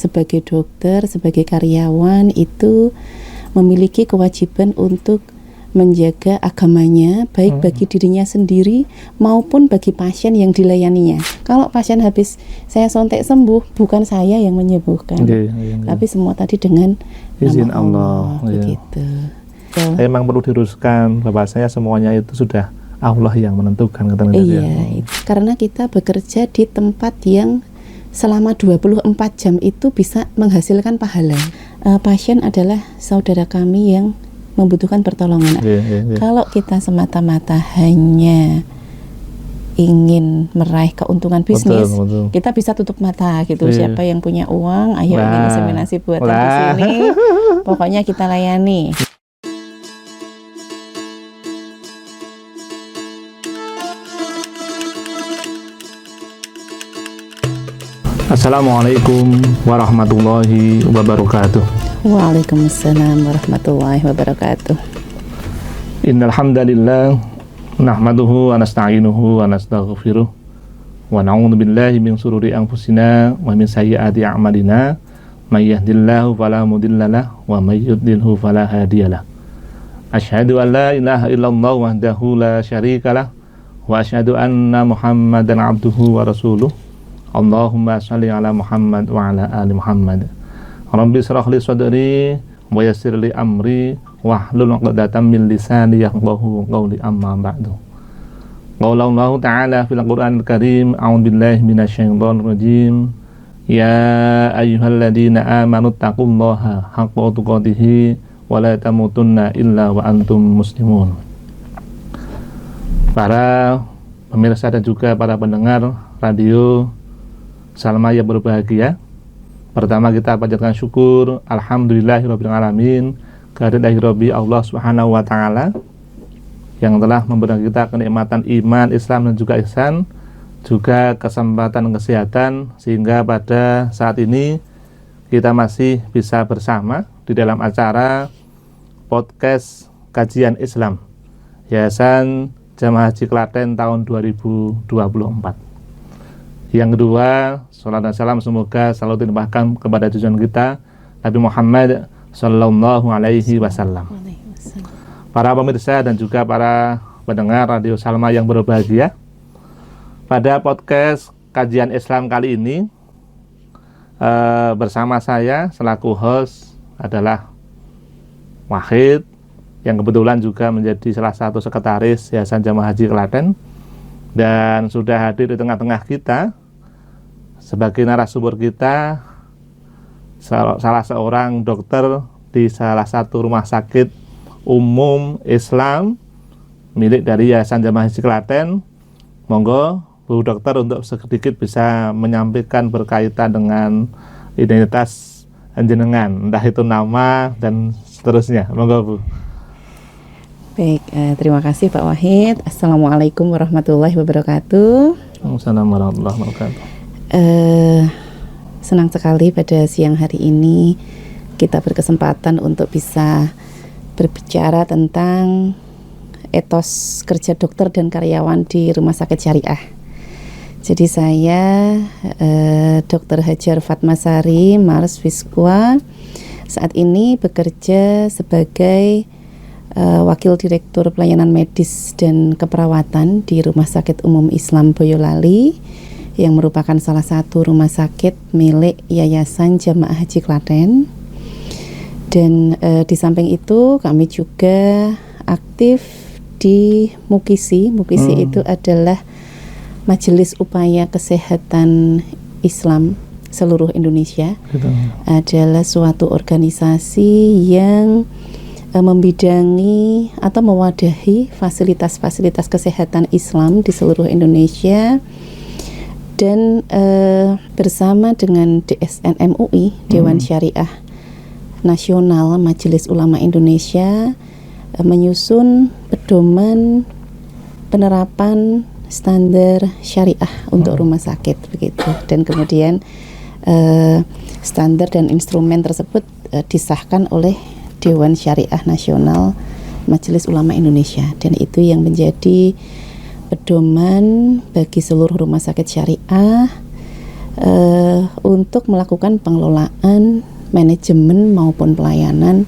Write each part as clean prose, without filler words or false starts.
sebagai dokter, sebagai karyawan itu memiliki kewajiban untuk menjaga agamanya, baik bagi dirinya sendiri maupun bagi pasien yang dilayaninya. Kalau pasien habis saya sontek sembuh, bukan saya yang menyembuhkan, tapi semua tadi dengan izin nama Allah, begitu. Memang perlu diruskan bahwasanya semuanya itu sudah Allah yang menentukan. Iya, karena kita bekerja di tempat yang selama 24 jam itu bisa menghasilkan pahala. Pasien adalah saudara kami yang membutuhkan pertolongan. Kalau kita semata-mata hanya ingin meraih keuntungan bisnis, kita bisa tutup mata gitu. Siapa yang punya uang, ayo ingin inseminasi buatan di sini, pokoknya kita layani. Assalamualaikum warahmatullahi wabarakatuh. Waalaikumsalam warahmatullahi wabarakatuh. Innal hamdalillah nahmaduhu wa nasta'inuhu wa nastaghfiruh wa na'udzu billahi min shururi anfusina wa min sayyiati a'malina may yahdihillahu fala mudhillalah wa may yudlilhu fala hadiyalah. Asyhadu an la ilaha illallah wahdahu la syarikalah wa asyhadu anna Muhammadan abduhu wa rasuluh. Allahumma shalli ala Muhammad wa ala ali Muhammad. Rabbi shrah li sadri wa yassir li amri wahlul 'uqdatam min lisani yafqahu qawli, amma ba'du. Qala Allah ta'ala fil Qur'anil Karim, a'udzu billahi minasyaitonir rajim. Ya ayyuhalladzina amanu taqullaha haqqa tuqatih wa la tamutunna illa wa antum muslimun. Para pemirsa dan juga para pendengar radio Salma yang berbahagia, pertama kita panjatkan syukur alhamdulillahirabbil alamin kehadirat Rabbi Allah Subhanahu wa taala yang telah memberikan kita kenikmatan iman, Islam dan juga ihsan, juga kesempatan kesehatan, sehingga pada saat ini kita masih bisa bersama di dalam acara podcast kajian Islam Yayasan Jamaah Haji Klaten tahun 2024. Yang kedua, salat dan salam semoga selalu dilimpahkan kepada junjungan kita Nabi Muhammad sallallahu alaihi wasallam. Para pemirsa dan juga para pendengar radio Salma yang berbahagia, pada podcast kajian Islam kali ini bersama saya selaku host adalah Wahid, yang kebetulan juga menjadi salah satu sekretaris Yayasan Jamaah Haji Klaten, dan sudah hadir di tengah-tengah kita sebagai narasumber kita salah seorang dokter di salah satu rumah sakit umum Islam milik dari Yayasan Jamaah Haji Klaten. Monggo Bu Dokter untuk sedikit bisa menyampaikan berkaitan dengan identitas jenengan, entah itu nama dan seterusnya. Monggo Bu. Baik, terima kasih Pak Wahid. Assalamualaikum warahmatullahi wabarakatuh. Waalaikumsalam warahmatullahi wabarakatuh. Senang sekali pada siang hari ini kita berkesempatan untuk bisa berbicara tentang etos kerja dokter dan karyawan di Rumah Sakit Syariah. Jadi saya Dr. Hajar Fatmasari Mars Wiskwa saat ini bekerja sebagai Wakil Direktur Pelayanan Medis dan Keperawatan di Rumah Sakit Umum Islam Boyolali, yang merupakan salah satu rumah sakit milik Yayasan Jamaah Haji Klaten. Dan di samping itu kami juga aktif di Mukisi. Mukisi itu adalah Majelis Upaya Kesehatan Islam seluruh Indonesia. Adalah suatu organisasi yang membidangi atau mewadahi fasilitas-fasilitas kesehatan Islam di seluruh Indonesia. Dan bersama dengan DSN MUI, Dewan Syariah Nasional Majelis Ulama Indonesia, menyusun pedoman penerapan standar syariah untuk rumah sakit begitu. Dan kemudian standar dan instrumen tersebut disahkan oleh Dewan Syariah Nasional Majelis Ulama Indonesia, dan itu yang menjadi pedoman bagi seluruh rumah sakit syariah untuk melakukan pengelolaan, manajemen maupun pelayanan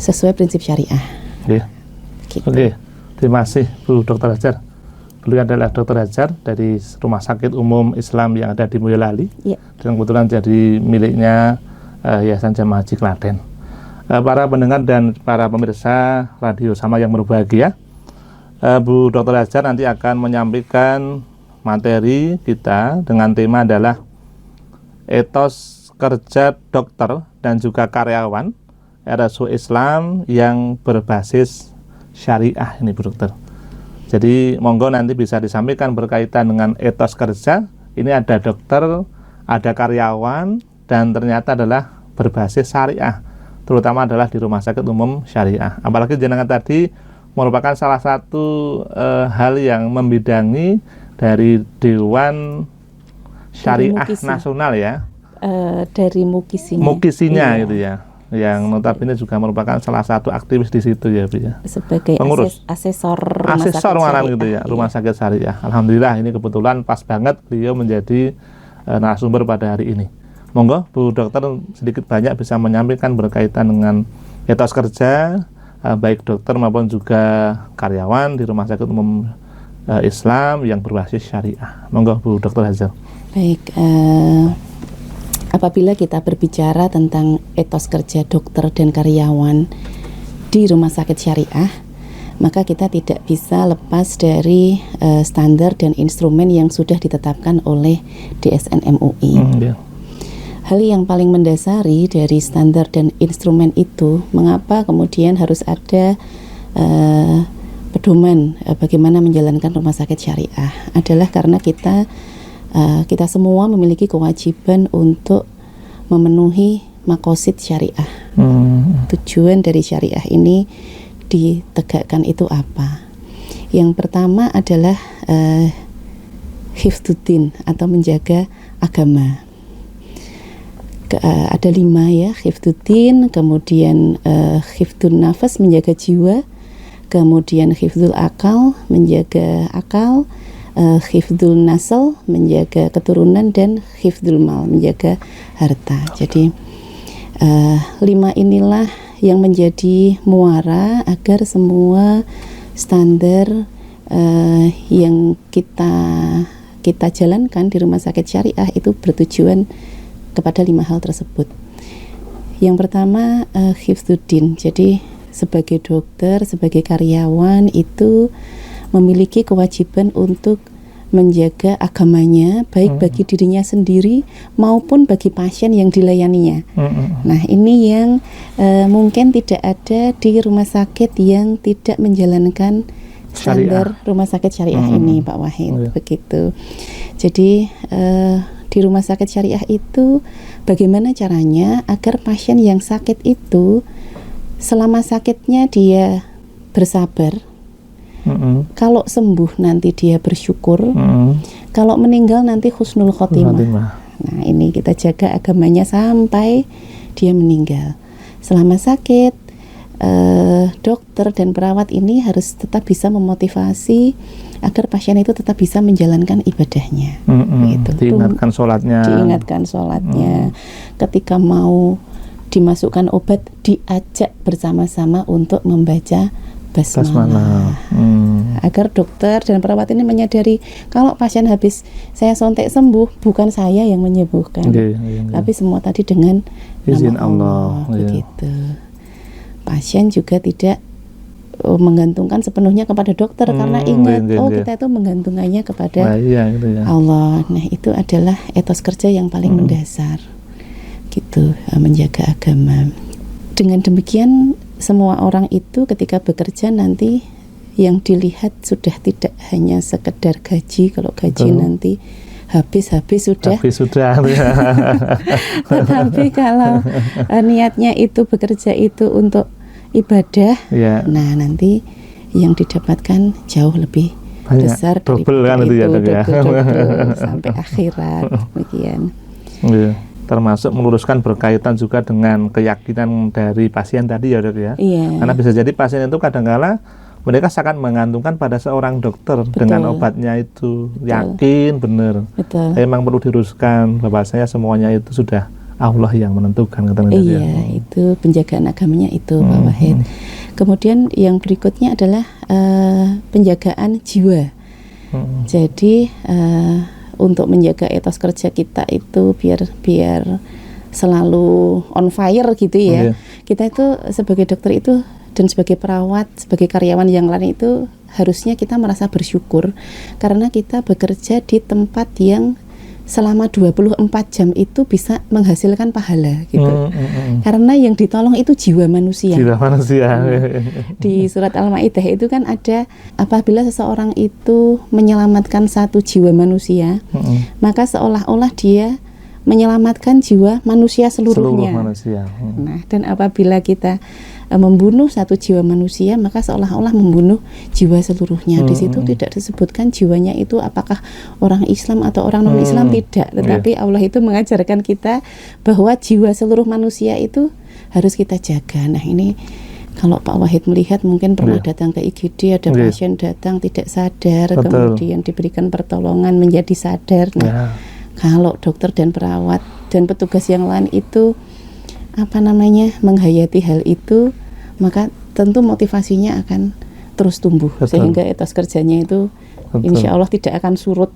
sesuai prinsip syariah. Gitu. Oke, terima kasih Bu Dr. Hajar. Beliau adalah Dr. Hajar dari Rumah Sakit Umum Islam yang ada di Boyolali, dan kebetulan jadi miliknya Yayasan Jamaah Haji Klaten. Para pendengar dan para pemirsa radio Sama yang Berbahagia, Bu Dr. Hajar nanti akan menyampaikan materi kita dengan tema adalah etos kerja dokter dan juga karyawan RSU Islam yang berbasis syariah ini Bu Dokter. Jadi monggo nanti bisa disampaikan berkaitan dengan etos kerja. Ini ada dokter, ada karyawan, dan ternyata adalah berbasis syariah, terutama adalah di rumah sakit umum syariah. Apalagi jenengan tadi merupakan salah satu hal yang membidangi dari Dewan Syariah Nasional ya. Dari mukisinya. Mukisinya gitu ya. Yang notabene juga merupakan salah satu aktivis di situ ya, Bu ya. Sebagai pengurus asesor malam gitu ya, rumah sakit syariah. Alhamdulillah ini kebetulan pas banget beliau menjadi narasumber pada hari ini. Monggo Bu Dokter sedikit banyak bisa menyampaikan berkaitan dengan etos kerja baik dokter maupun juga karyawan di rumah sakit umum Islam yang berbasis syariah. Monggo Bu Dokter Hajar. Baik, apabila kita berbicara tentang etos kerja dokter dan karyawan di rumah sakit syariah, maka kita tidak bisa lepas dari standar dan instrumen yang sudah ditetapkan oleh DSN MUI. Hal yang paling mendasari dari standar dan instrumen itu, mengapa kemudian harus ada pedoman bagaimana menjalankan rumah sakit syariah, adalah karena kita semua memiliki kewajiban untuk memenuhi makosid syariah. Tujuan dari syariah ini ditegakkan itu apa? Yang pertama adalah hifdzuddin atau menjaga agama. Ada 5 ya, hifdzuddin, kemudian hifdzun nafas, menjaga jiwa, kemudian hifdzul akal, menjaga akal, hifdzul nasl, menjaga keturunan, dan hifdzul mal, menjaga harta. Jadi 5 inilah yang menjadi muara agar semua standar yang kita jalankan di rumah sakit syariah itu bertujuan kepada 5 hal tersebut. Yang pertama hifdzuddin. Jadi sebagai dokter, sebagai karyawan itu memiliki kewajiban untuk menjaga agamanya, baik bagi dirinya sendiri maupun bagi pasien yang dilayaninya. Nah, ini yang mungkin tidak ada di rumah sakit yang tidak menjalankan standar rumah sakit syariah ini, Pak Wahid. Begitu. Jadi di rumah sakit syariah itu bagaimana caranya agar pasien yang sakit itu selama sakitnya dia bersabar. Kalau sembuh nanti dia bersyukur. Kalau meninggal nanti husnul khotimah. Nah, ini kita jaga agamanya sampai dia meninggal. Selama sakit, dokter dan perawat ini harus tetap bisa memotivasi agar pasien itu tetap bisa menjalankan ibadahnya. Diingatkan sholatnya. Ketika mau dimasukkan obat, diajak bersama-sama untuk membaca basmalah. Agar dokter dan perawat ini menyadari kalau pasien habis saya sontek sembuh, bukan saya yang menyembuhkan, tapi semua tadi dengan izin nama Allah. Begitu. Pasien juga tidak menggantungkan sepenuhnya kepada dokter, karena ingat kita itu menggantungannya kepada Allah. Nah, itu adalah etos kerja yang paling mendasar, gitu, menjaga agama. Dengan demikian semua orang itu ketika bekerja nanti yang dilihat sudah tidak hanya sekedar gaji. Kalau gaji nanti habis sudah. Tetapi kalau niatnya itu bekerja itu untuk ibadah, nah nanti yang didapatkan jauh lebih besar daripada double sampai akhirat. Demikian. Termasuk meluruskan berkaitan juga dengan keyakinan dari pasien tadi ya, Dok ya. Karena bisa jadi pasien itu kadang-kala mereka sangat mengantungkan pada seorang dokter dengan obatnya itu. Yakin benar. Memang perlu diruskan bahwasanya semuanya itu sudah Allah yang menentukan. Iya, itu penjagaan agamanya itu Pak Wahid. Kemudian yang berikutnya adalah penjagaan jiwa. Jadi untuk menjaga etos kerja kita itu biar selalu on fire gitu ya. Kita itu sebagai dokter itu dan sebagai perawat, sebagai karyawan yang lain itu harusnya kita merasa bersyukur karena kita bekerja di tempat yang selama 24 jam itu bisa menghasilkan pahala gitu. Karena yang ditolong itu jiwa manusia. Jiwa manusia. Di surat Al-Maidah itu kan ada, apabila seseorang itu menyelamatkan satu jiwa manusia, maka seolah-olah dia menyelamatkan jiwa manusia seluruhnya. Nah, dan apabila kita membunuh satu jiwa manusia, maka seolah-olah membunuh jiwa seluruhnya. Di situ tidak disebutkan jiwanya itu apakah orang Islam atau orang non-Islam, tidak. Tetapi Allah itu mengajarkan kita bahwa jiwa seluruh manusia itu harus kita jaga. Nah, ini kalau Pak Wahid melihat mungkin pernah datang ke IGD, ada pasien datang tidak sadar, kemudian diberikan pertolongan menjadi sadar. Nah, kalau dokter dan perawat dan petugas yang lain itu menghayati hal itu, maka tentu motivasinya akan terus tumbuh. Sehingga etos kerjanya itu insya Allah tidak akan surut.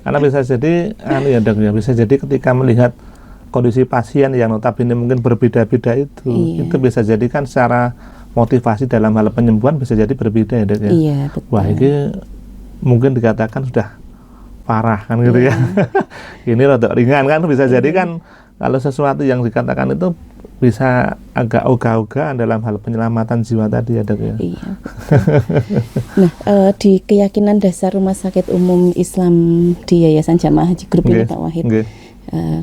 Karena bisa jadi dok, bisa jadi ketika melihat kondisi pasien yang notabene mungkin berbeda-beda itu bisa jadi kan secara motivasi dalam hal penyembuhan bisa jadi berbeda ya dok ya. Iya, betul. Wah, ini mungkin dikatakan sudah parah kan gitu ya. Ini rada ringan kan, bisa jadi kan kalau sesuatu yang dikatakan itu bisa agak ogah-ogahan dalam hal penyelamatan jiwa tadi ya dok ya. Iya. Nah, di keyakinan dasar Rumah Sakit Umum Islam di Yayasan Jamaah Haji Group ini Pak Wahid,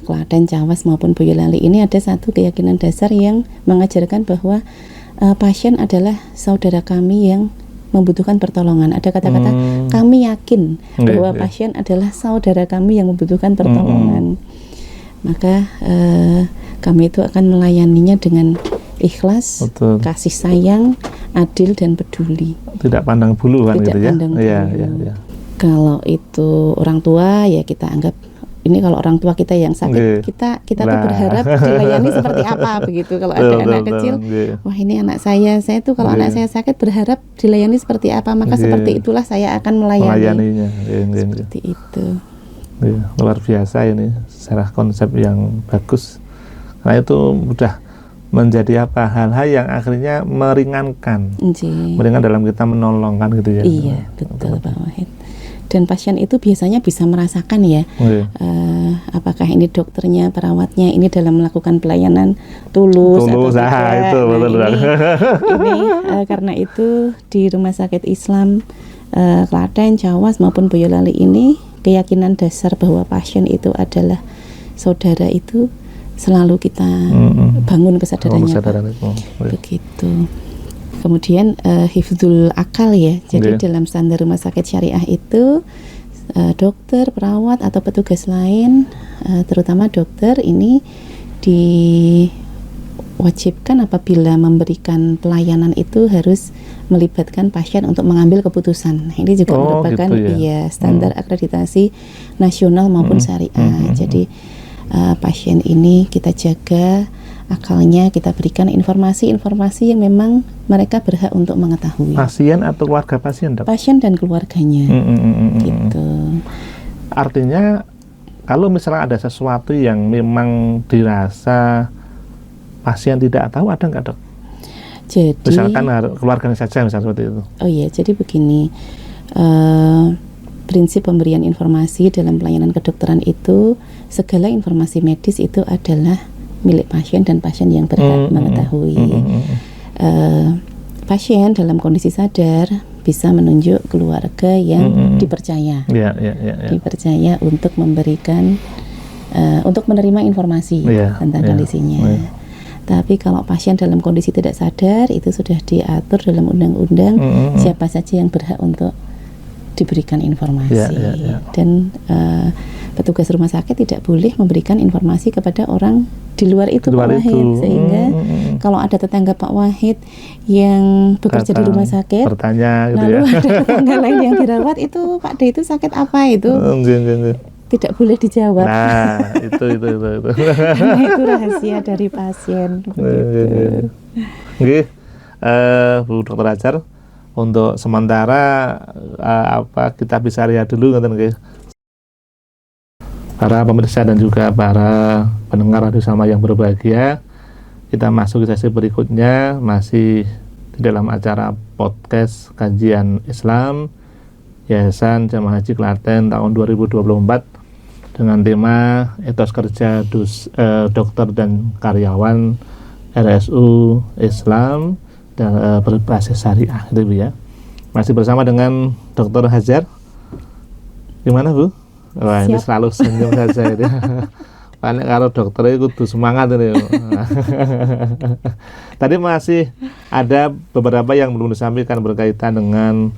Klaten, Cawas maupun Boyolali ini ada satu keyakinan dasar yang mengajarkan bahwa pasien adalah saudara kami yang membutuhkan pertolongan. Ada kata-kata kami yakin bahwa pasien adalah saudara kami yang membutuhkan pertolongan. Maka kami itu akan melayaninya dengan ikhlas, kasih sayang, adil dan peduli. Tidak pandang bulu kan gitu ya. Iya. Kalau itu orang tua ya kita anggap ini, kalau orang tua kita yang sakit, kita tuh berharap dilayani seperti apa begitu. Kalau ada anak kecil, wah ini anak saya tuh kalau anak saya sakit berharap dilayani seperti apa, maka seperti itulah saya akan melayaninya. Seperti itu. Luar biasa ini secara konsep yang bagus. Karena itu mudah menjadi hal-hal yang akhirnya meringankan dalam kita menolong kan gitu ya. Iya, betul Pak Wahid. Dan pasien itu biasanya bisa merasakan ya, apakah ini dokternya, perawatnya ini dalam melakukan pelayanan tulus atau tidak. Itu, ini karena itu di Rumah Sakit Islam Klaten, Cawas maupun Boyolali ini keyakinan dasar bahwa pasien itu adalah saudara itu selalu kita bangun kesadarannya. Begitu. Kemudian hifdzul akal ya. Jadi dalam standar rumah sakit syariah itu dokter, perawat atau petugas lain, terutama dokter ini diwajibkan apabila memberikan pelayanan itu harus melibatkan pasien untuk mengambil keputusan. Nah, ini juga merupakan standar akreditasi nasional maupun syariah. Jadi pasien ini kita jaga akalnya, kita berikan informasi-informasi yang memang mereka berhak untuk mengetahui. Pasien atau keluarga pasien, dok? Pasien dan keluarganya. Gitu. Artinya kalau misalnya ada sesuatu yang memang dirasa pasien tidak tahu, ada nggak dok? Jadi misalkan keluarganya saja misalnya seperti itu. Oh iya, jadi begini, prinsip pemberian informasi dalam pelayanan kedokteran itu, segala informasi medis itu adalah milik pasien dan pasien yang berhak mengetahui. Pasien dalam kondisi sadar bisa menunjuk keluarga yang dipercaya, dipercaya untuk memberikan, untuk menerima informasi tentang kondisinya. Tapi kalau pasien dalam kondisi tidak sadar, itu sudah diatur dalam undang-undang siapa saja yang berhak untuk diberikan informasi. Dan petugas rumah sakit tidak boleh memberikan informasi kepada orang di luar itu, Pak Wahid. Sehingga kalau ada tetangga Pak Wahid yang bekerja di rumah sakit, bertanya gitu lalu ya. ada tetangga lain yang dirawat, itu Pak D itu sakit apa itu? Tidak boleh dijawab. Nah, itu. Karena itu rahasia dari pasien. Begitu. Nggih, Bu Dokter Hajar, untuk sementara kita bisa lihat dulu ngoten nggih. Para pemirsa dan juga para pendengar Radio Salma yang berbahagia, kita masuk ke sesi berikutnya, masih di dalam acara podcast kajian Islam Yayasan Jamaah Haji Klaten tahun 2024 dengan tema etos kerja dokter dan karyawan RSU Islam dan berbasis syariah, gitu Bu ya. Masih bersama dengan Dokter Hajar. Gimana Bu? Wah, ini selalu senyum saja ini. Paling kalau dokter itu kudu semangat ini. Tadi masih ada beberapa yang belum disampaikan berkaitan dengan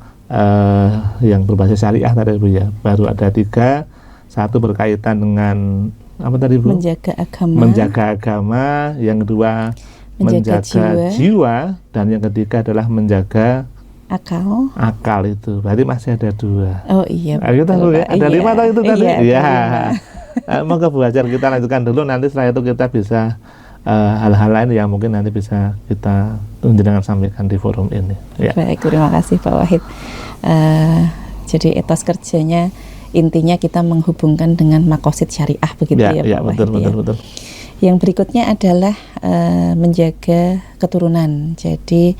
yang berbasis syariah tadi Bu ya. Baru ada 3. Satu berkaitan dengan apa tadi Bu? Menjaga agama. Yang kedua menjaga jiwa. Dan yang ketiga adalah menjaga akal itu. Berarti masih ada 2. Oh iya. Ayo kita dulu ya. Ada 5 atau itu tadi? Iya. Monggo Bu Hajar, kita lanjutkan dulu, nanti setelah itu kita bisa hal-hal lain yang mungkin nanti bisa kita dengan sampaikan di forum ini. Ya. Baik, terima kasih Pak Wahid. Jadi etos kerjanya intinya kita menghubungkan dengan makosid syariah, begitu ya Pak Wahid. Betul. Yang berikutnya adalah menjaga keturunan. Jadi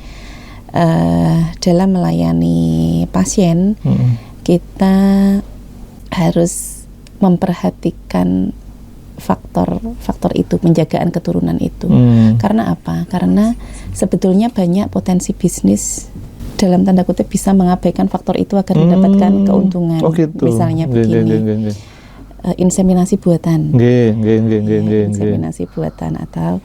dalam melayani pasien, kita harus memperhatikan faktor itu, penjagaan keturunan itu. Karena apa? Karena sebetulnya banyak potensi bisnis dalam tanda kutip bisa mengabaikan faktor itu agar mendapatkan keuntungan. Gitu. Misalnya begini, inseminasi buatan, inseminasi buatan atau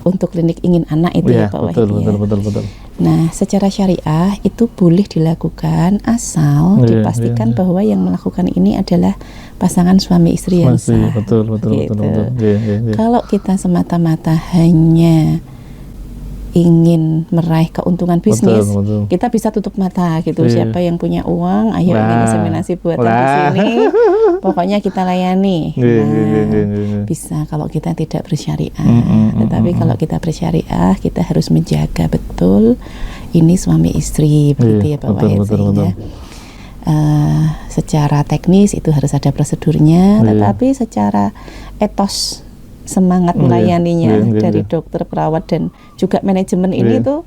untuk klinik ingin anak itu ya Pak Wahid. Betul. Nah, secara syariah itu boleh dilakukan asal dipastikan bahwa yang melakukan ini adalah pasangan suami istri yang sah. Betul. Kalau kita semata-mata hanya ingin meraih keuntungan bisnis, kita bisa tutup mata gitu. Siapa yang punya uang, ayo ingin inseminasi buatan di sini, pokoknya kita layani. Bisa kalau kita tidak bersyariah. Tetapi kalau kita bersyariah, kita harus menjaga betul ini suami istri, begitu ya Pak Wahid. Sehingga secara teknis itu harus ada prosedurnya, tetapi secara etos semangat melayaninya dari dokter, perawat dan juga manajemen ini tuh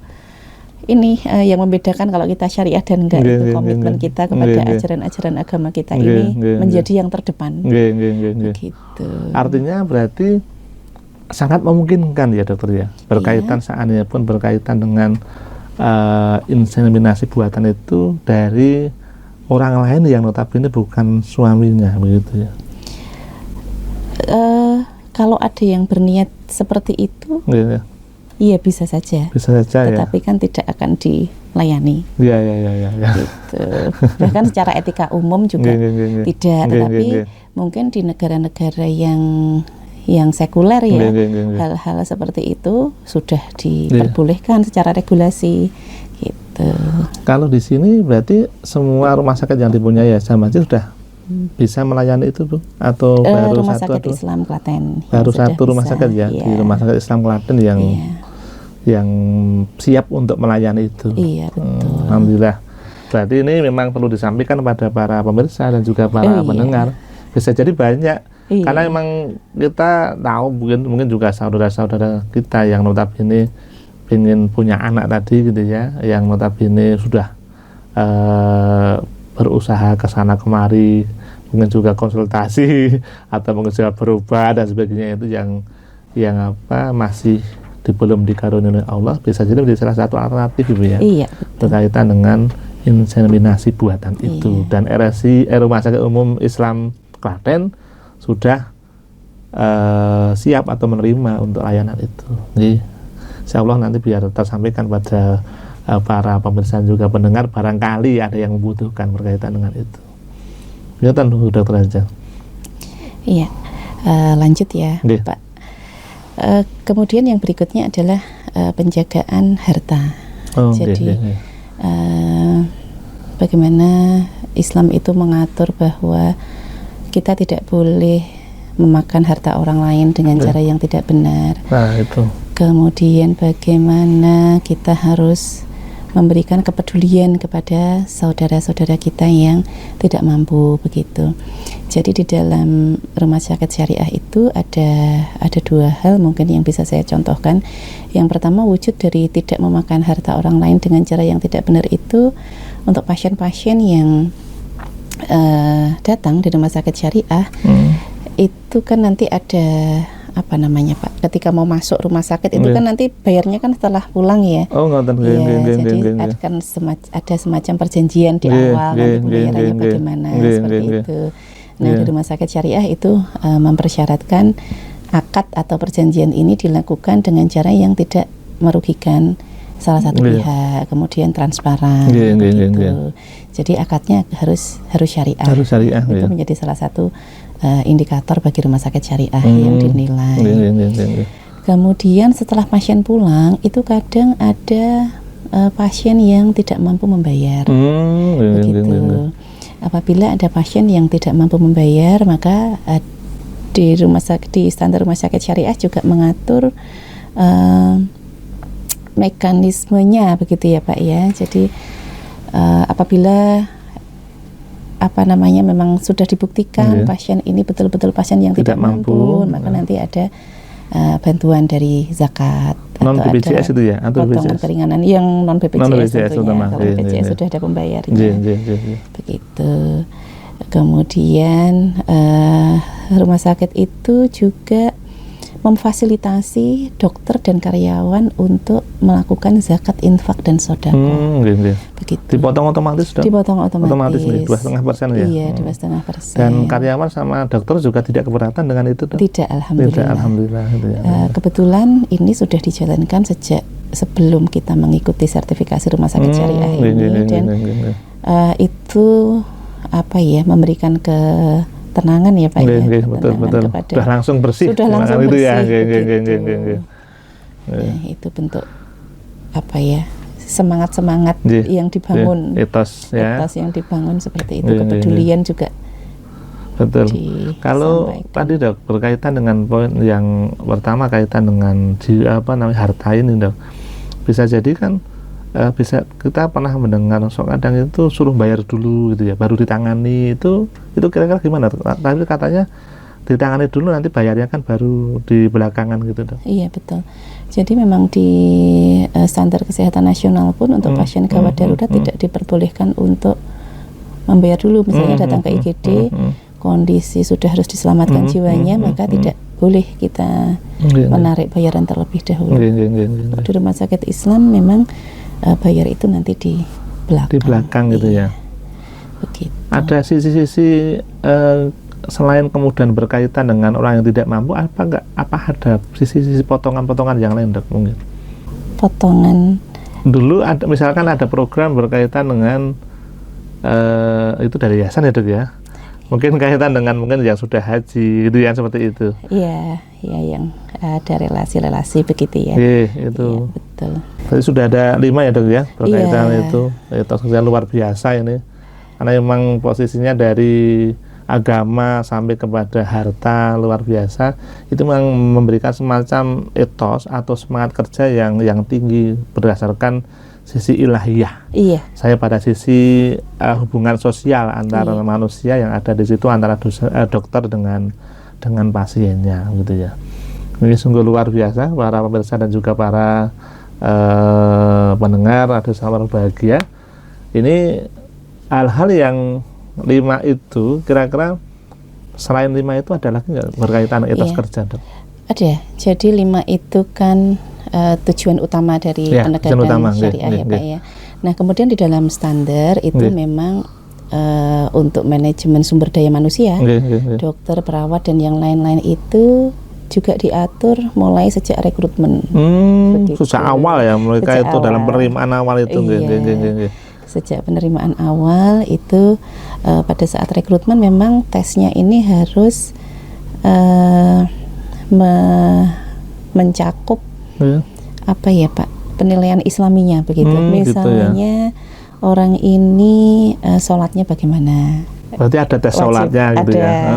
yang membedakan kalau kita syariah dan enggak, itu komitmen kita kepada ajaran-ajaran agama kita ini menjadi yang terdepan. Begitu. Artinya berarti sangat memungkinkan ya dokter ya, berkaitan seandainya pun berkaitan dengan inseminasi buatan itu dari orang lain yang notabene bukan suaminya, begitu ya. Kalau ada yang berniat seperti itu, iya bisa saja. Tetapi kan tidak akan dilayani. Iya. Gitu. Bahkan secara etika umum juga tidak. Tetapi mungkin di negara-negara yang sekuler ya, hal-hal seperti itu sudah diperbolehkan secara regulasi. Gitu. Kalau di sini berarti semua rumah sakit yang dipunyai Yayasan Masjid sudah bisa melayani itu Bu? Atau baru rumah satu sakit Islam Klaten baru satu rumah sakit ya di rumah sakit Islam Klaten yang siap untuk melayani itu. Iya betul. Alhamdulillah. Berarti ini memang perlu disampaikan kepada para pemirsa dan juga para pendengar. Bisa jadi banyak karena memang kita tahu mungkin juga saudara-saudara kita yang notabene ingin punya anak tadi gitu ya, yang notabene sudah berusaha ke sana kemari, mungkin juga konsultasi atau mungkin juga berubah dan sebagainya, itu yang masih belum dikaruniai oleh Allah, bisa jadi menjadi salah satu alternatif Ibu ya. Berkaitan dengan inseminasi buatan itu. Dan RSI Rumah Sakit Umum Islam Klaten sudah siap atau menerima untuk layanan itu. Jadi insya Allah nanti biar tersampaikan pada para pemirsa juga pendengar, barangkali ada yang membutuhkan berkaitan dengan itu. Nyata Dokter Hajar. Iya, lanjut ya Pak. Kemudian yang berikutnya adalah penjagaan harta. Jadi bagaimana Islam itu mengatur bahwa kita tidak boleh memakan harta orang lain dengan cara yang tidak benar. Nah, itu. Kemudian bagaimana kita harus memberikan kepedulian kepada saudara-saudara kita yang tidak mampu, begitu. Jadi di dalam rumah sakit syariah itu ada dua hal mungkin yang bisa saya contohkan. Yang pertama, wujud dari tidak memakan harta orang lain dengan cara yang tidak benar itu untuk pasien-pasien yang datang di rumah sakit syariah. Itu kan nanti ada apa namanya Pak, ketika mau masuk rumah sakit itu kan nanti bayarnya kan setelah pulang ya. Jadi ada semacam perjanjian di awal nanti pembayarannya bagaimana seperti itu. Nah di rumah sakit syariah itu mempersyaratkan akad atau perjanjian ini dilakukan dengan cara yang tidak merugikan salah satu pihak, kemudian transparan gitu. Jadi akadnya harus syariah. Itu menjadi salah satu indikator bagi rumah sakit syariah yang dinilai. Kemudian setelah pasien pulang itu kadang ada pasien yang tidak mampu membayar, begitu. Apabila ada pasien yang tidak mampu membayar, maka di standar rumah sakit syariah juga mengatur mekanismenya, begitu ya Pak ya. Jadi apabila memang sudah dibuktikan pasien ini betul-betul pasien yang tidak mampu, maka nanti ada bantuan dari zakat non BPJS itu ya, atau potongan keringanan yang non BPJS tentunya. Kalau BPJS sudah ada pembayarnya, begitu. Kemudian rumah sakit itu juga memfasilitasi dokter dan karyawan untuk melakukan zakat, infak dan sedekah. Begitu. Dipotong otomatis dong? Dipotong otomatis. 2,5% ya? Iya, 2,5%. Dan karyawan sama dokter juga tidak keberatan dengan itu dong? Tidak, alhamdulillah. Gitu ya. Kebetulan ini sudah dijalankan sejak sebelum kita mengikuti sertifikasi rumah sakit syariah ini, dan itu memberikan ketenangan ya Pak ya, betul. Sudah langsung bersih. Sudah langsung itu bersih. Ya. Itu bentuk semangat yang dibangun, etos yang dibangun seperti itu, kepedulian juga. Betul. Kalau tadi Dok berkaitan dengan poin yang pertama kaitan dengan harta ini Dok, bisa jadi kan kita pernah mendengar kadang itu suruh bayar dulu gitu ya, baru ditangani. Itu kira-kira gimana? Tapi katanya ditangani dulu, nanti bayarnya kan baru di belakangan gitu Dok. Iya betul. Jadi memang di standar kesehatan nasional pun untuk pasien gawat darurat tidak diperbolehkan untuk membayar dulu. Misalnya datang ke IGD, kondisi sudah harus diselamatkan jiwanya, maka tidak boleh kita menarik bayaran terlebih dahulu. Di rumah sakit Islam memang bayar itu nanti di belakang gitu ya. Begitu. Ada sisi-sisi selain kemudian berkaitan dengan orang yang tidak mampu, apa ada sisi-sisi potongan-potongan yang lain Dok mungkin? Potongan dulu misalkan ada program berkaitan dengan itu dari yayasan ya Dok ya, mungkin kaitan dengan mungkin yang sudah haji gitu yang seperti itu. Iya yang ada relasi-relasi begitu ya. Itu. Iya, betul. Jadi sudah ada 5 ya Dok ya berkaitan itu sosial luar biasa ini, karena memang posisinya dari agama sampai kepada harta luar biasa, itu memang memberikan semacam etos atau semangat kerja yang tinggi berdasarkan sisi ilahiyah. Iya. Saya pada sisi hubungan sosial antara manusia yang ada di situ, antara dokter dengan pasiennya gitu ya. Ini sungguh luar biasa para pemirsa dan juga para pendengar Radio Salam Bahagia. Ini hal-hal yang 5 itu kira-kira selain 5 itu ada lagi nggak berkaitan etos kerja Dok? Ada. Jadi 5 itu kan tujuan utama dari penegakan syariah ya Pak ya. Nah kemudian di dalam standar itu memang untuk manajemen sumber daya manusia, dokter, perawat dan yang lain-lain itu juga diatur mulai sejak rekrutmen. Sejak awal ya mereka itu dalam penerimaan awal itu. Sejak penerimaan awal itu pada saat rekrutmen memang tesnya ini harus mencakup Ya. apa ya Pak, penilaian Islaminya begitu. Gitu ya. Misalnya orang ini sholatnya bagaimana? Berarti ada tes sholatnya gitu ya.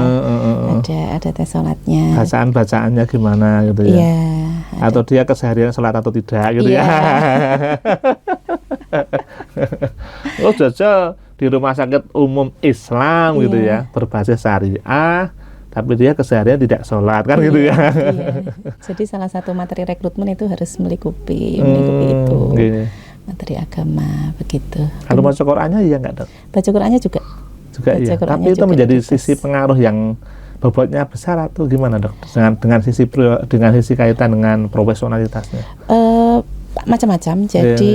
Ada tes sholatnya. Bacaan-bacaannya gimana gitu ya. Iya. Atau dia keseharian sholat atau tidak gitu Iya. ya. Oh jajal di rumah sakit umum Islam gitu ya, berbasis syariah, tapi dia keseharian tidak sholat kan gitu ya. Iya. Jadi salah satu materi rekrutmen itu harus melingkupi itu. Gini. Materi agama begitu. Kalau baca Qurannya iya nggak dok? Baca Qurannya juga Iya. Qurannya Tapi itu juga menjadi dites. sisi pengaruh yang bobotnya besar atau gimana dok? Dengan sisi kaitan dengan profesionalitasnya. Macam-macam. Jadi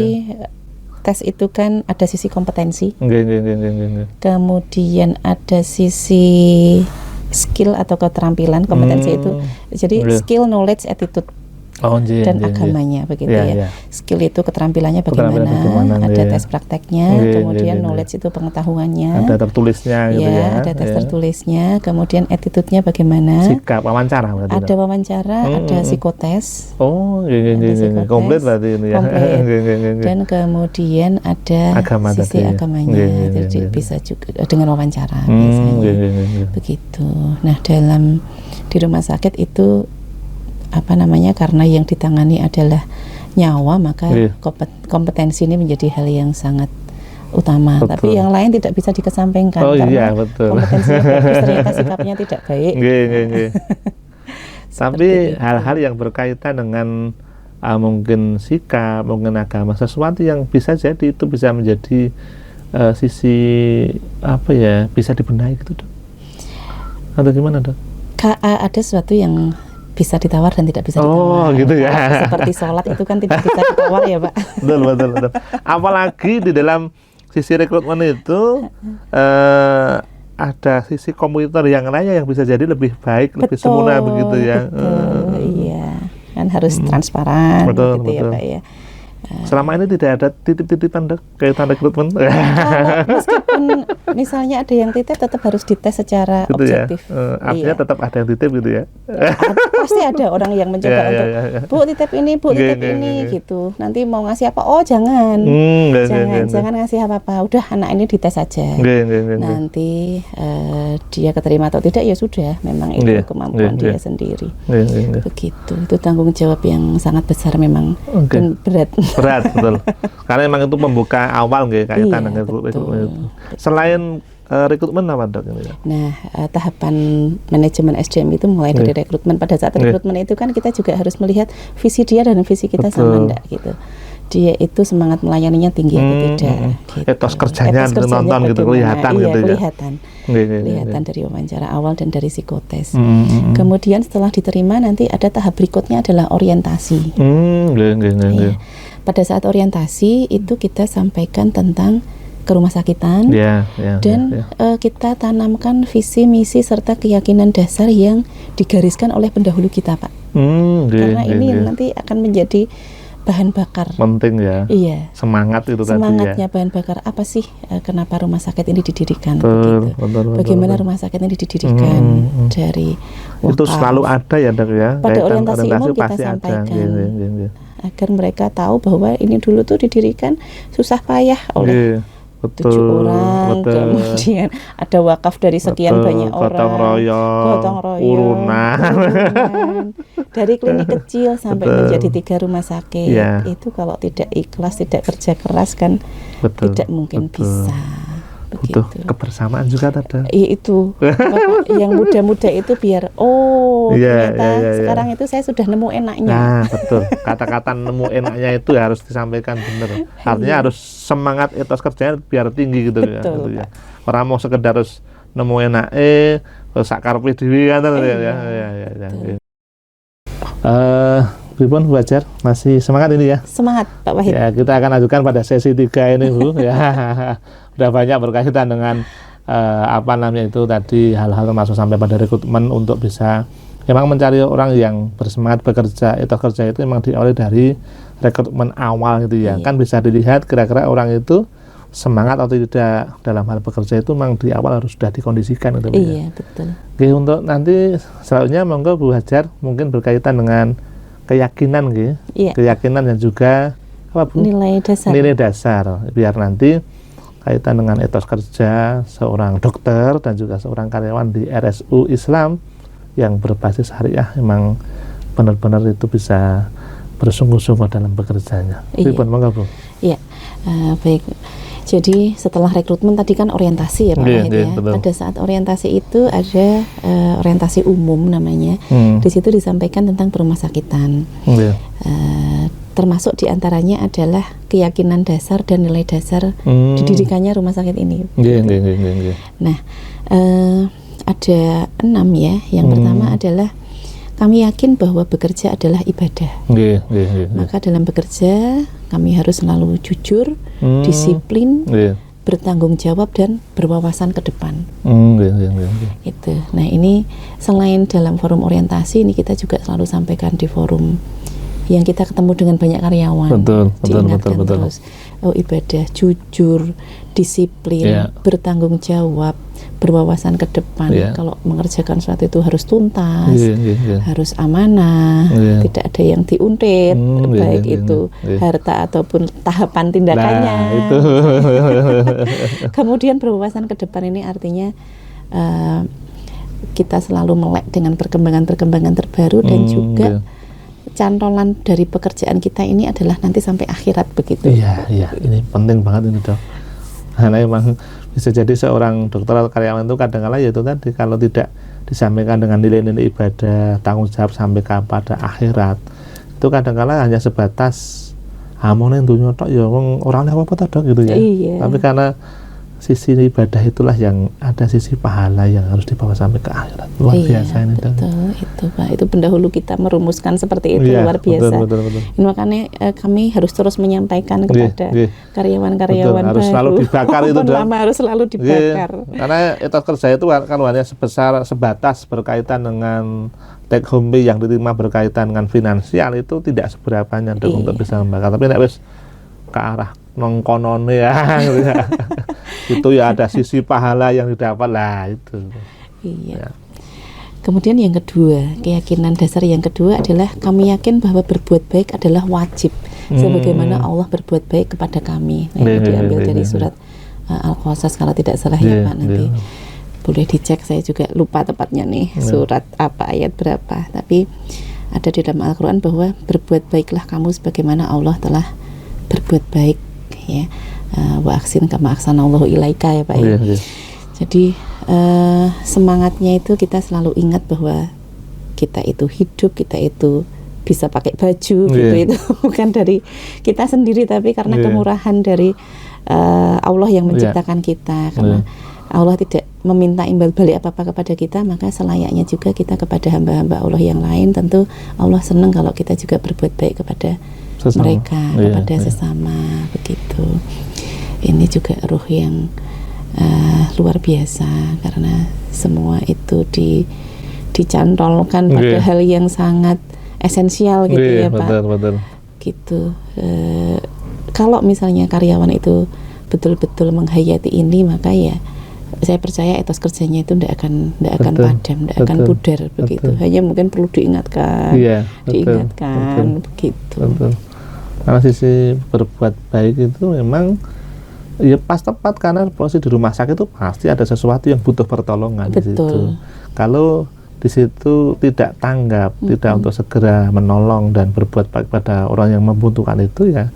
tes itu kan ada sisi kompetensi, Nggih. kemudian ada sisi skill atau keterampilan. Kompetensi itu jadi skill, knowledge, attitude dan agamanya begitu ya. Skill itu keterampilannya bagaimana, ada tes prakteknya, kemudian knowledge itu pengetahuannya, ada tertulisnya gitu ya. Ada tes tertulisnya, kemudian attitude-nya bagaimana, sikap wawancara berarti ada wawancara, ada psikotes. Psikotes. Komplit berarti ini ya. Komplit. Dan kemudian ada sisi agamanya, jadi bisa juga dengan wawancara biasanya. Begitu. Nah, di rumah sakit itu karena yang ditangani adalah nyawa, maka kompetensi ini menjadi hal yang sangat utama. Betul. Tapi yang lain tidak bisa dikesampingkan karena kompetensinya bagus, ternyata sikapnya tidak baik. Tapi hal-hal yang berkaitan dengan mungkin sikap, mungkin agama, sesuatu yang bisa jadi itu bisa menjadi sisi bisa dibenahi gitu dok. Atau gimana dok? Ada sesuatu yang bisa ditawar dan tidak bisa ditawar. Oh gitu ya. Seperti sholat itu kan tidak bisa ditawar ya Pak. Betul. Apalagi di dalam sisi rekrutmen itu ada sisi komputer yang lainnya yang bisa jadi lebih baik, lebih sempurna begitu ya. Iya, kan harus transparan betul. ya Pak ya. Selama ini tidak ada titip-titipan dok kaitan rekrutmen. Meskipun misalnya ada yang titip, tetap harus dites secara gitu objektif. Ya? Artinya tetap ada yang titip gitu ya. Pasti ada orang yang mencoba untuk Bu titip ini, Bu titip ini gitu. Nanti mau ngasih apa? Oh jangan, jangan ngasih apa-apa. Udah anak ini dites saja. Nanti dia keterima atau tidak ya sudah. Memang itu kemampuan dia sendiri. Begitu. Itu tanggung jawab yang sangat besar memang dan berat. Betul. Karena memang itu pembuka awal kaitan dengan rekrutmen itu. Selain rekrutmen apa dok ini? Nah, tahapan manajemen SDM itu mulai dari rekrutmen. Pada saat rekrutmen itu kan kita juga harus melihat visi dia dan visi kita sama enggak gitu. Dia itu semangat melayaninya tinggi atau tidak. Gitu. Etos kerjanya nonton gitu, kelihatan gitu ya. Kelihatan dari wawancara awal dan dari psikotes. Kemudian setelah diterima nanti ada tahap berikutnya adalah orientasi. Pada saat orientasi itu kita sampaikan tentang ke rumah sakitan dan kita tanamkan visi, misi serta keyakinan dasar yang digariskan oleh pendahulu kita Pak. Karena ini nanti akan menjadi bahan bakar. Penting ya. Iya. Semangat itu Semangatnya tadi ya. Bahan bakar apa sih? Kenapa rumah sakit ini didirikan? Betul. Bagaimana rumah sakit ini didirikan dari wakaf. Itu selalu ada ya dok ya. Pada orientasi umum kita sampaikan agar mereka tahu bahwa ini dulu tuh didirikan susah payah oleh 7 orang, kemudian ada wakaf dari sekian banyak orang, gotong royong, urunan. Dari klinik kecil sampai menjadi 3 rumah sakit. Itu kalau tidak ikhlas, tidak kerja keras kan tidak mungkin bisa. Butuh kebersamaan juga tadi. Itu yang muda-muda itu biar ternyata sekarang itu saya sudah nemu enaknya. Nah betul, kata-kata nemu enaknya itu harus disampaikan benar. Artinya harus semangat etos kerjanya biar tinggi gitu ya. Orang mau sekedar harus nemu enak sak karepe dhewe kan ya. Pripun Bu Hajar, masih semangat ini ya? Semangat Pak Wahid. Ya, kita akan lanjutkan pada sesi 3 ini Bu ya. Udah banyak berkaitan dengan itu tadi hal-hal termasuk sampai pada rekrutmen untuk bisa memang mencari orang yang bersemangat bekerja. Etos kerja itu memang diawali dari rekrutmen awal gitu ya. Kan bisa dilihat kira-kira orang itu semangat atau tidak dalam hal bekerja itu memang di awal harus sudah dikondisikan gitu. Iya, betul. Oke, untuk nanti selanjutnya monggo Bu Hajar mungkin berkaitan dengan keyakinan gitu. Iya. Keyakinan dan juga apa Bu? Nilai dasar. Nilai dasar biar nanti kaitan dengan etos kerja seorang dokter dan juga seorang karyawan di RSU Islam yang berbasis syariah memang benar-benar itu bisa bersungguh-sungguh dalam bekerjanya. Iya. Monggo Bu. Iya, baik. Jadi setelah rekrutmen tadi kan orientasi ya Pak Wahid ya. Pada saat orientasi itu ada orientasi umum namanya. Di situ disampaikan tentang perumah sakitan. Termasuk diantaranya adalah keyakinan dasar dan nilai dasar didirikannya rumah sakit ini. Nah, ada 6 ya. Yang pertama adalah kami yakin bahwa bekerja adalah ibadah. Maka dalam bekerja kami harus selalu jujur, disiplin, bertanggung jawab dan berwawasan ke depan. Itu. Nah ini selain dalam forum orientasi, ini kita juga selalu sampaikan di forum yang kita ketemu dengan banyak karyawan. Diingatkan terus. Oh ibadah, jujur, disiplin, bertanggung jawab, berwawasan ke depan. Kalau mengerjakan sesuatu itu harus tuntas, harus amanah, tidak ada yang diuntit, baik itu harta ataupun tahapan tindakannya. Itu. Kemudian berwawasan ke depan ini artinya kita selalu melek dengan perkembangan-perkembangan terbaru dan juga cantolan dari pekerjaan kita ini adalah nanti sampai akhirat begitu. Iya, ini penting banget ini Dok. Karena memang bisa jadi seorang dokter atau karyawan itu kadang-kala ya itu tadi kalau tidak disampaikan dengan nilai-nilai ibadah, tanggung jawab sampai kepada akhirat, itu kadang-kala hanya sebatas amone dunya tok ya wong ora oleh apa-apa Dok gitu ya. Iya. Tapi karena sisi ibadah itulah yang ada sisi pahala yang harus dibawa sampai ke akhirat. Luar biasa ini Dok. Betul, itu Pak. Itu pendahulu kita merumuskan seperti itu, luar biasa. Betul. Makanya kami harus terus menyampaikan kepada karyawan-karyawan baru. Harus selalu dibakar itu Dok. Harus selalu dibakar. Karena etos kerja itu kan hanya sebatas berkaitan dengan take home pay yang diterima berkaitan dengan finansial itu tidak seberapanya Dok untuk bisa membakar. Tapi nek wis ke arah nongkonone ya, gitu ya. Itu ya ada sisi pahala yang didapat lah itu. Iya. Kemudian yang kedua, keyakinan dasar yang kedua adalah kami yakin bahwa berbuat baik adalah wajib, sebagaimana Allah berbuat baik kepada kami. Nah, itu diambil dari surat Al-Qasas kalau tidak salah ya Pak, nanti boleh dicek, saya juga lupa tepatnya nih surat apa ayat berapa, tapi ada di dalam Al-Quran bahwa berbuat baiklah kamu sebagaimana Allah telah berbuat baik ya. Wa aksin kama ahsanallahu ilaika ya Pak ya. Jadi semangatnya itu kita selalu ingat bahwa kita itu hidup, kita itu bisa pakai baju gitu, itu bukan dari kita sendiri tapi karena kemurahan dari Allah yang menciptakan kita. Karena Allah tidak meminta imbal balik apa-apa kepada kita, maka selayaknya juga kita kepada hamba-hamba Allah yang lain. Tentu Allah senang kalau kita juga berbuat baik kepada mereka, kepada sesama begitu. Ini juga ruh yang luar biasa karena semua itu dicantolkan pada hal yang sangat esensial gitu ya Pak. Betul. Gitu. Kalau misalnya karyawan itu betul-betul menghayati ini, maka ya saya percaya etos kerjanya itu tidak akan padam, tidak akan pudar begitu. Hanya mungkin perlu diingatkan, begitu. Betul. Karena sisi berbuat baik itu memang ya pas tepat, karena posisi di rumah sakit itu pasti ada sesuatu yang butuh pertolongan. Betul. Di situ. Kalau di situ tidak tanggap, tidak untuk segera menolong dan berbuat baik pada orang yang membutuhkan itu, ya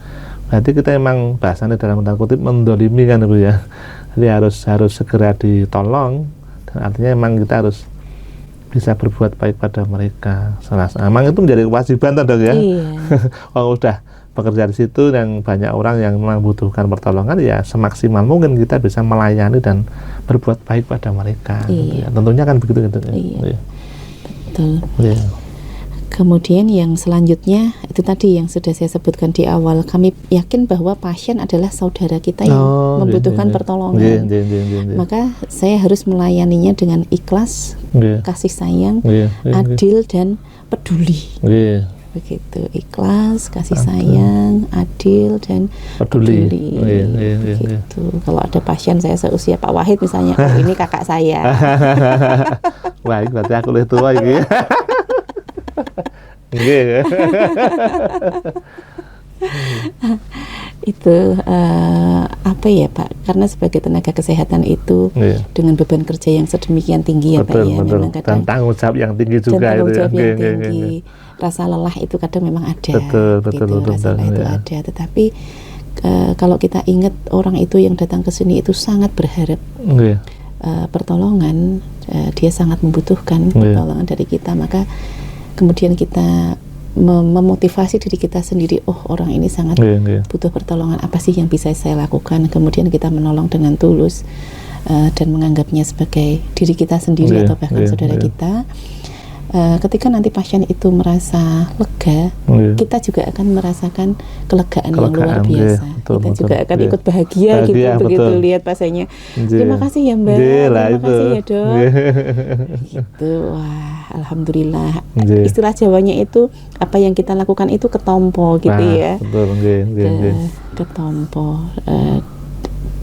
berarti kita memang bahasanya dalam tanda kutip mendolimi kan Bu ya. Jadi harus segera ditolong, dan artinya memang kita harus bisa berbuat baik pada mereka. Memang itu menjadi kewajiban Dok ya. Kalau udah bekerja di situ dan banyak orang yang membutuhkan pertolongan, ya semaksimal mungkin kita bisa melayani dan berbuat baik pada mereka. Gitu ya. Tentunya kan begitu gitu. Betul. Kemudian yang selanjutnya itu tadi yang sudah saya sebutkan di awal, kami yakin bahwa pasien adalah saudara kita yang membutuhkan pertolongan. Maka saya harus melayaninya dengan ikhlas, kasih sayang, adil dan peduli. Begitu, ikhlas, kasih sayang, adil dan peduli. Begitu. Kalau ada pasien saya seusia Pak Wahid misalnya, oh ini kakak saya. Baik, berarti aku lebih tua ini. Nggih. Itu apa ya Pak? Karena sebagai tenaga kesehatan itu dengan beban kerja yang sedemikian tinggi ya Pak ya, betul. memang kadang Dan tanggung jawab yang tinggi juga tanggung itu jawab ya. yang tinggi. Rasa lelah itu kadang memang ada. Betul, rasa lelah itu ada. Tetapi kalau kita ingat orang itu yang datang ke sini itu sangat berharap pertolongan, dia sangat membutuhkan pertolongan dari kita, maka kemudian kita memotivasi diri kita sendiri, oh orang ini sangat butuh pertolongan, apa sih yang bisa saya lakukan, kemudian kita menolong dengan tulus dan menganggapnya sebagai diri kita sendiri atau bahkan saudara kita. Ketika nanti pasien itu merasa lega, kita juga akan merasakan kelegaan yang luar biasa. Kita juga akan ikut bahagia gitu begitu lihat pasiennya. Terima kasih ya Mbak, terima kasih ya Dok. Itu wah, alhamdulillah. Istilah Jawanya itu apa yang kita lakukan itu ketompo gitu ya. Ketompo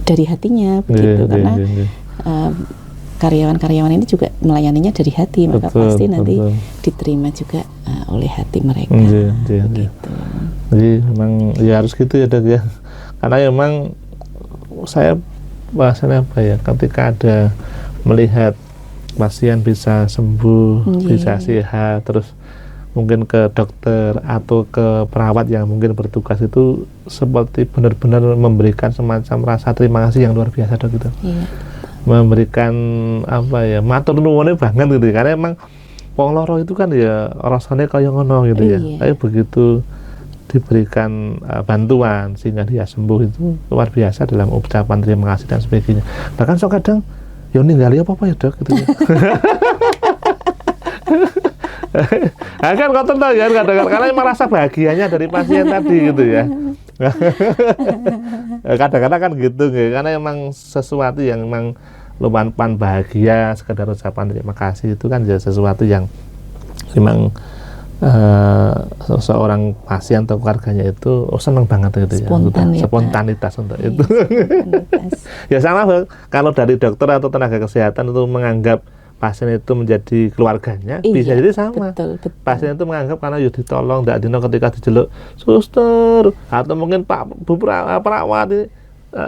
dari hatinya begitu, karena karyawan-karyawan ini juga melayaninya dari hati, maka pasti nanti diterima juga oleh hati mereka. Gitu. Jadi memang ya harus gitu ya Dok ya. Karena memang saya bahasanya apa ya, ketika ada melihat pasien bisa sembuh, bisa sehat, terus mungkin ke dokter atau ke perawat yang mungkin bertugas itu seperti benar-benar memberikan semacam rasa terima kasih yang luar biasa Dok gitu. Memberikan apa ya, matur nuwune banget gitu, karena emang wong loro itu kan ya rasanya kayak ngono gitu ya. Tapi begitu diberikan bantuan sehingga dia sembuh itu luar biasa dalam ucapan terima kasih dan sebagainya. Bahkan sok kadang ya ninggali apa ya Dok gitu ya. Kan kotor tau ya kadang-kadang, karena emang rasa bahagianya dari pasien tadi gitu ya. Kadang-kadang kan gitu, karena emang sesuatu yang emang lumayan bahagia, sekedar ucapan terima kasih itu kan ya sesuatu yang memang seorang pasien atau keluarganya itu senang banget gitu ya, spontanitas untuk itu. Ya sama kalau dari dokter atau tenaga kesehatan itu menganggap pasien itu menjadi keluarganya, bisa jadi sama. Betul. Pasien itu menganggap karena ya ditolong, tidak dino ketika dijeluk suster atau mungkin Pak Bu perawat ini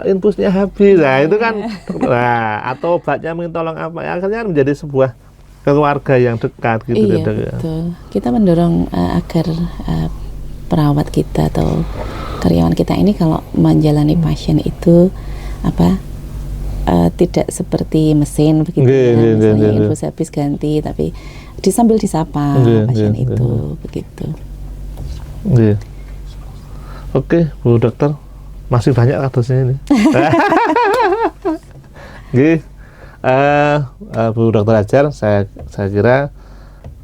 infusnya habis, nah itu kan, atau obatnya mungkin tolong apa, ya akhirnya menjadi sebuah keluarga yang dekat gitu. Betul. Kita mendorong agar perawat kita atau karyawan kita ini kalau menjalani pasien itu tidak seperti mesin begitu misalnya infus habis ganti, tapi sambil disapa pasien itu begitu. Oke, Bu Dokter, masih banyak kasusnya ini. Bu Dokter Adjar, saya kira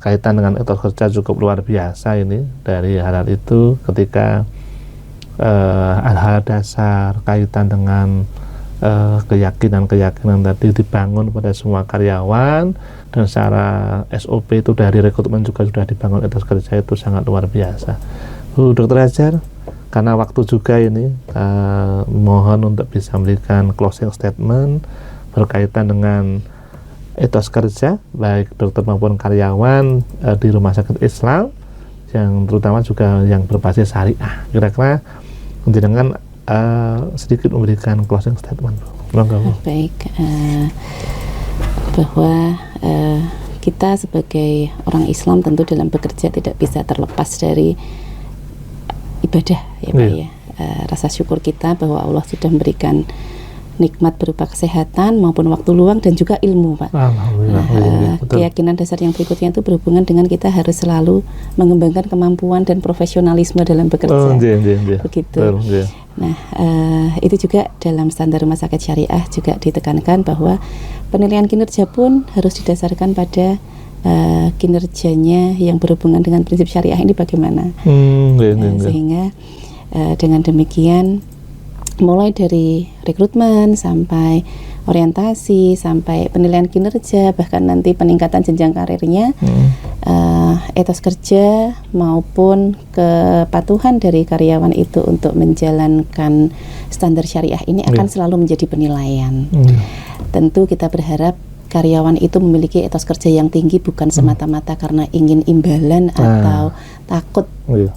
kaitan dengan etos kerja cukup luar biasa ini. Dari hal-hal itu ketika hal-hal dasar kaitan dengan keyakinan tadi dibangun pada semua karyawan, dan secara SOP itu dari rekrutmen juga sudah dibangun etos kerja, itu sangat luar biasa. Bu Dokter Adjar, karena waktu juga ini mohon untuk bisa memberikan closing statement berkaitan dengan etos kerja baik dokter maupun karyawan di Rumah Sakit Islam, yang terutama juga yang berbasis syariah. Kira-kira dengan sedikit memberikan closing statement. Baik, bahwa kita sebagai orang Islam tentu dalam bekerja tidak bisa terlepas dari ibadah ya Pak ya. Rasa syukur kita bahwa Allah sudah memberikan nikmat berupa kesehatan maupun waktu luang dan juga ilmu Pak. Keyakinan dasar yang berikutnya itu berhubungan dengan kita harus selalu mengembangkan kemampuan dan profesionalisme dalam bekerja. Begitu. Nah, itu juga dalam standar rumah sakit syariah juga ditekankan bahwa penilaian kinerja pun harus didasarkan pada kinerjanya yang berhubungan dengan prinsip syariah ini bagaimana. Sehingga dengan demikian mulai dari rekrutmen sampai orientasi sampai penilaian kinerja, bahkan nanti peningkatan jenjang karirnya, etos kerja maupun kepatuhan dari karyawan itu untuk menjalankan standar syariah ini akan selalu menjadi penilaian. Tentu kita berharap karyawan itu memiliki etos kerja yang tinggi, bukan semata-mata karena ingin imbalan atau takut Iya.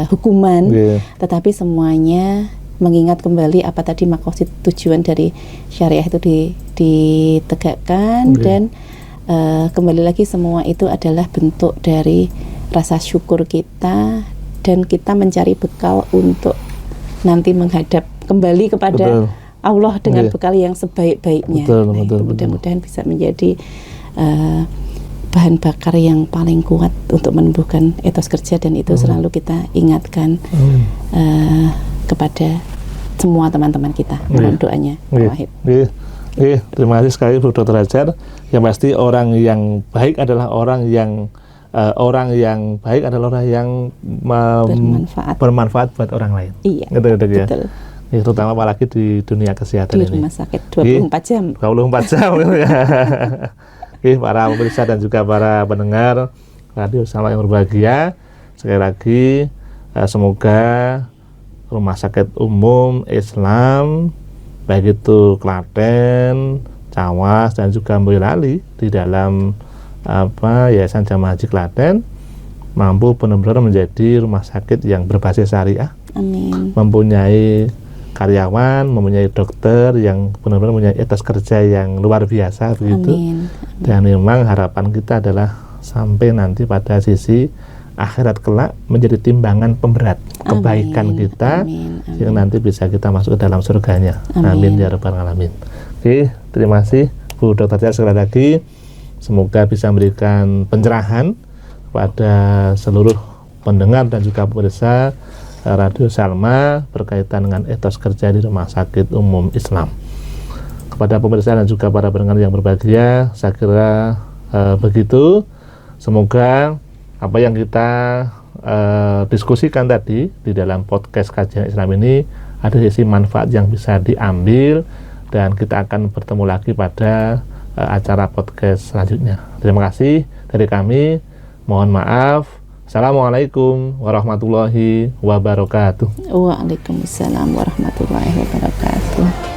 hukuman, Iya. tetapi semuanya mengingat kembali apa tadi maksud tujuan dari syariah itu ditegakkan, Iya. dan kembali lagi semua itu adalah bentuk dari rasa syukur kita, dan kita mencari bekal untuk nanti menghadap kembali kepada Betul. Allah dengan Iya. bekal yang sebaik-baiknya. Betul, Nah, betul, itu mudah-mudahan bisa menjadi bahan bakar yang paling kuat untuk menumbuhkan etos kerja, dan itu selalu kita ingatkan kepada semua teman-teman kita. Mohon doanya, Pak Wahid. Terima kasih sekali Bu Dr. Hajar. Yang pasti orang yang baik adalah orang yang baik adalah orang yang bermanfaat buat orang lain. Iya, Gitu, ya. betul. Ya, terutama apalagi di dunia kesehatan Di ini. rumah sakit 24 jam. 24 jam. Ya. Para pemirsa dan juga para pendengar Radio Salma yang berbahagia, sekali lagi semoga Rumah Sakit Umum Islam baik itu Klaten, Cawas dan juga Boyolali di dalam Yayasan Jamaah Haji Klaten mampu benar-benar menjadi rumah sakit yang berbasis syariah. Amin. Mempunyai karyawan, mempunyai dokter yang benar-benar mempunyai etos kerja yang luar biasa begitu. Amin. Dan memang harapan kita adalah sampai nanti pada sisi akhirat kelak menjadi timbangan pemberat kebaikan kita, yang nanti bisa kita masuk ke dalam surganya. Amin ya rabbal alamin. Oke, terima kasih Bu Dr. Hajar sekali lagi. Semoga bisa memberikan pencerahan kepada seluruh pendengar dan juga pemirsa Radio Salma berkaitan dengan etos kerja di Rumah Sakit Umum Islam. Kepada pemirsa dan juga para pendengar yang berbahagia, saya kira begitu. Semoga apa yang kita diskusikan tadi di dalam podcast Kajian Islam ini ada sisi manfaat yang bisa diambil, dan kita akan bertemu lagi pada acara podcast selanjutnya. Terima kasih dari kami. Mohon maaf. Assalamualaikum warahmatullahi wabarakatuh. Waalaikumsalam warahmatullahi wabarakatuh.